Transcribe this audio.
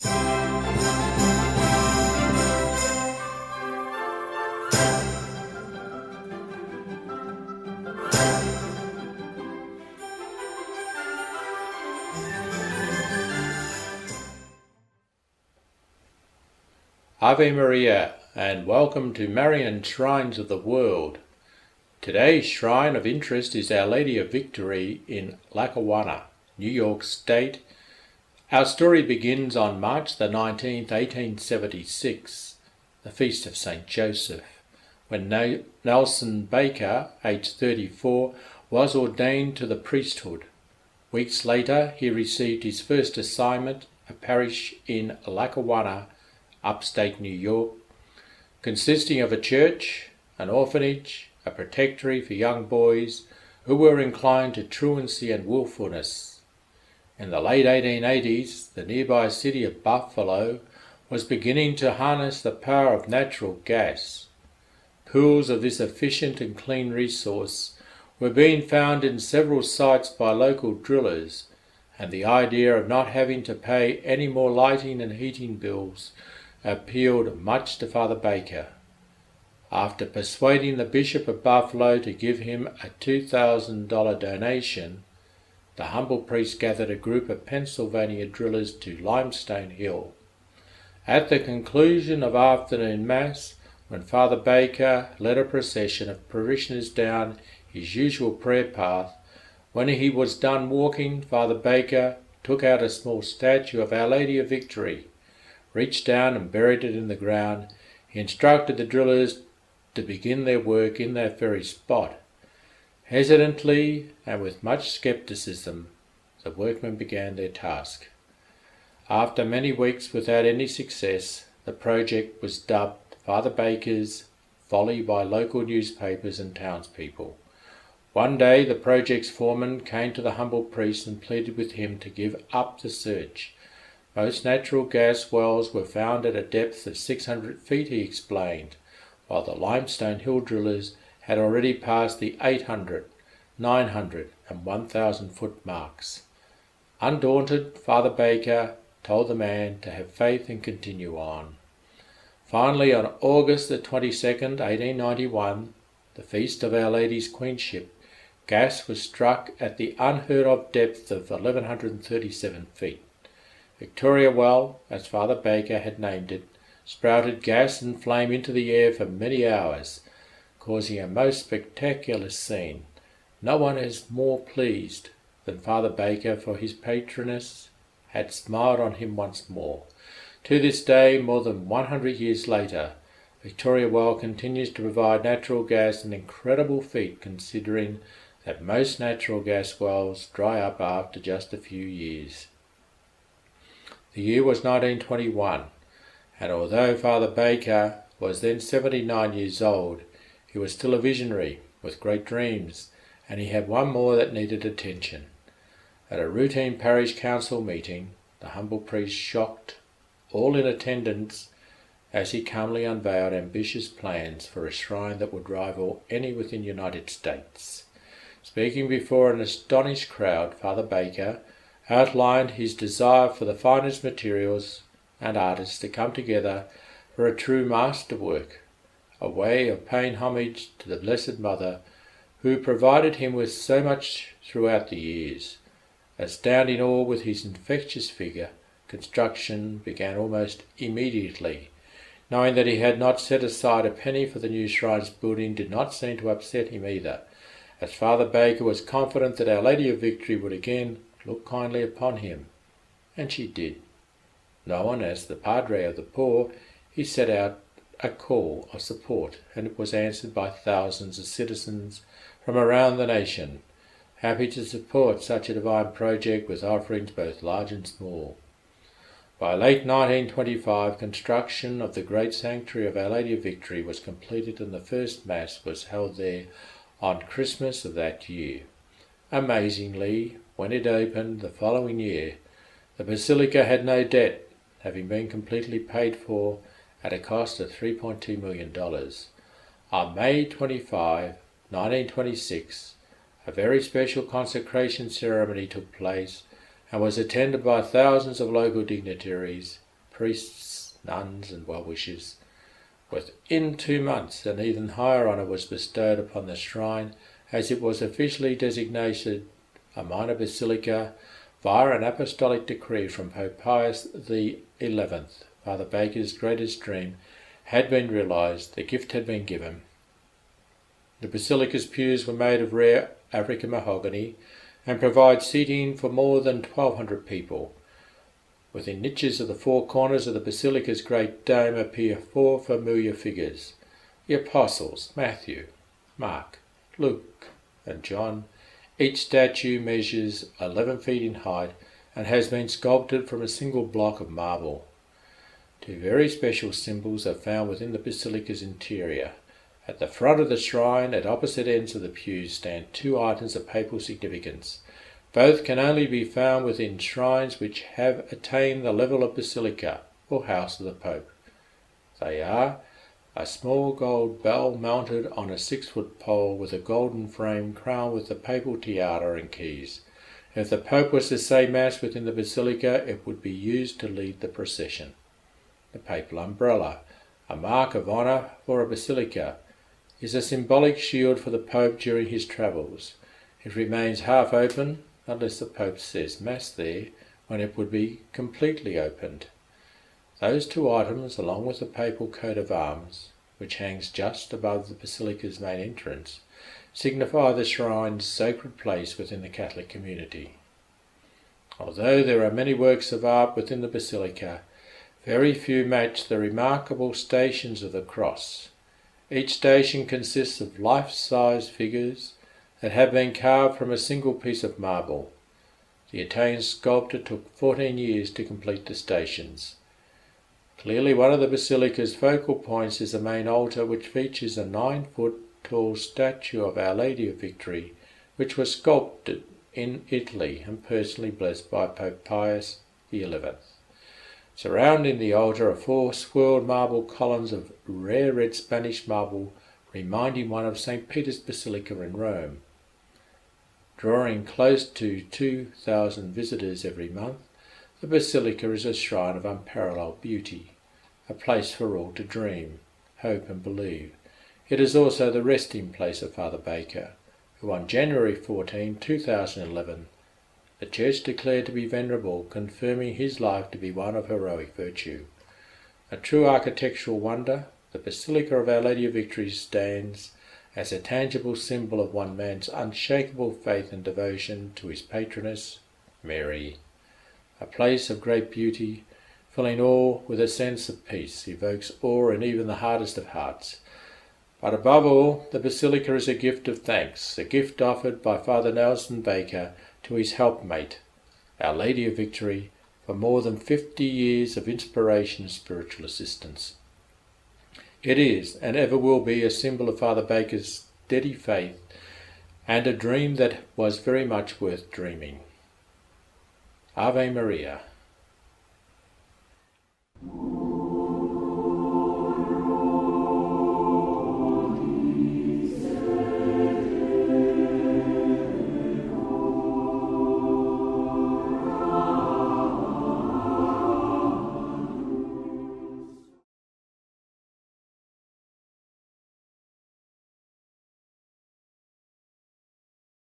Ave Maria, and welcome to Marian Shrines of the World. Today's shrine of interest is Our Lady of Victory in Lackawanna, New York State. Our story begins on March the 19th, 1876, the feast of St. Joseph, when Nelson Baker, aged 34, was ordained to the priesthood. Weeks later, he received his first assignment, a parish in Lackawanna, upstate New York, consisting of a church, an orphanage, a protectory for young boys who were inclined to truancy and willfulness. In the late 1880s, the nearby city of Buffalo was beginning to harness the power of natural gas. Pools of this efficient and clean resource were being found in several sites by local drillers, and the idea of not having to pay any more lighting and heating bills appealed much to Father Baker. After persuading the Bishop of Buffalo to give him a $2,000 donation, the humble priest gathered a group of Pennsylvania drillers to Limestone Hill. At the conclusion of afternoon Mass, when Father Baker led a procession of parishioners down his usual prayer path, when he was done walking, Father Baker took out a small statue of Our Lady of Victory, reached down and buried it in the ground. He instructed the drillers to begin their work in that very spot. Hesitantly and with much scepticism, the workmen began their task. After many weeks without any success, the project was dubbed Father Baker's Folly by local newspapers and townspeople. One day the project's foreman came to the humble priest and pleaded with him to give up the search. Most natural gas wells were found at a depth of 600 feet, he explained, while the Limestone Hill drillers had already passed the 800, 900 and 1,000 foot marks. Undaunted, Father Baker told the man to have faith and continue on. Finally, on August the 22nd, 1891, the feast of Our Lady's Queenship, gas was struck at the unheard of depth of 1,137 feet. Victoria Well, as Father Baker had named it, sprouted gas and flame into the air for many hours, causing a most spectacular scene. No one is more pleased than Father Baker, for his patroness had smiled on him once more. To this day, more than 100 years later, Victoria Well continues to provide natural gas, an incredible feat considering that most natural gas wells dry up after just a few years. The year was 1921, and although Father Baker was then 79 years old, he was still a visionary with great dreams, and he had one more that needed attention. At a routine parish council meeting, the humble priest shocked all in attendance as he calmly unveiled ambitious plans for a shrine that would rival any within the United States. Speaking before an astonished crowd, Father Baker outlined his desire for the finest materials and artists to come together for a true masterwork, a way of paying homage to the Blessed Mother, who provided him with so much throughout the years. Astounding all with his infectious figure, construction began almost immediately. Knowing that he had not set aside a penny for the new shrine's building did not seem to upset him either, as Father Baker was confident that Our Lady of Victory would again look kindly upon him. And she did. Known as the Padre of the Poor, he set out a call of support, and it was answered by thousands of citizens from around the nation, happy to support such a divine project with offerings both large and small. By late 1925, construction of the great sanctuary of Our Lady of Victory was completed, and the first Mass was held there on Christmas of that year. Amazingly, when it opened the following year, the basilica had no debt, having been completely paid for at a cost of $3.2 million. On May 25, 1926, a very special consecration ceremony took place and was attended by thousands of local dignitaries priests, nuns, and well-wishers. Within 2 months, an even higher honour was bestowed upon the shrine, as it was officially designated a minor basilica via an apostolic decree from Pope Pius XI. Father Baker's greatest dream had been realised, the gift had been given. The basilica's pews were made of rare African mahogany and provide seating for more than 1,200 people. Within niches of the four corners of the basilica's great dome appear four familiar figures: the apostles Matthew, Mark, Luke, and John. Each statue measures 11 feet in height and has been sculpted from a single block of marble. Two very special symbols are found within the basilica's interior. At the front of the shrine, at opposite ends of the pews, stand two items of papal significance. Both can only be found within shrines which have attained the level of basilica, or house of the Pope. They are a small gold bell mounted on a 6-foot pole with a golden frame crowned with the papal tiara and keys. If the Pope was to say Mass within the basilica, it would be used to lead the procession. The papal umbrella, a mark of honour for a basilica, is a symbolic shield for the Pope during his travels. It remains half open unless the Pope says Mass there, when it would be completely opened. Those two items, along with the papal coat of arms, which hangs just above the basilica's main entrance, signify the shrine's sacred place within the Catholic community. Although there are many works of art within the basilica, very few match the remarkable Stations of the Cross. Each station consists of life-size figures that have been carved from a single piece of marble. The Italian sculptor took 14 years to complete the stations. Clearly one of the basilica's focal points is the main altar, which features a 9-foot tall statue of Our Lady of Victory, which was sculpted in Italy and personally blessed by Pope Pius XI. Surrounding the altar are 4 swirled marble columns of rare red Spanish marble, reminding one of St. Peter's Basilica in Rome. Drawing close to 2,000 visitors every month, the basilica is a shrine of unparalleled beauty, a place for all to dream, hope and believe. It is also the resting place of Father Baker, who on January 14, 2011, the Church declared to be venerable, confirming his life to be one of heroic virtue. A true architectural wonder, the Basilica of Our Lady of Victory stands as a tangible symbol of one man's unshakable faith and devotion to his patroness, Mary. A place of great beauty, filling all with a sense of peace, evokes awe in even the hardest of hearts. But above all, the Basilica is a gift of thanks, a gift offered by Father Nelson Baker to his helpmate, Our Lady of Victory, for more than 50 years of inspiration and spiritual assistance. It is, and ever will be, a symbol of Father Baker's steady faith and a dream that was very much worth dreaming. Ave Maria.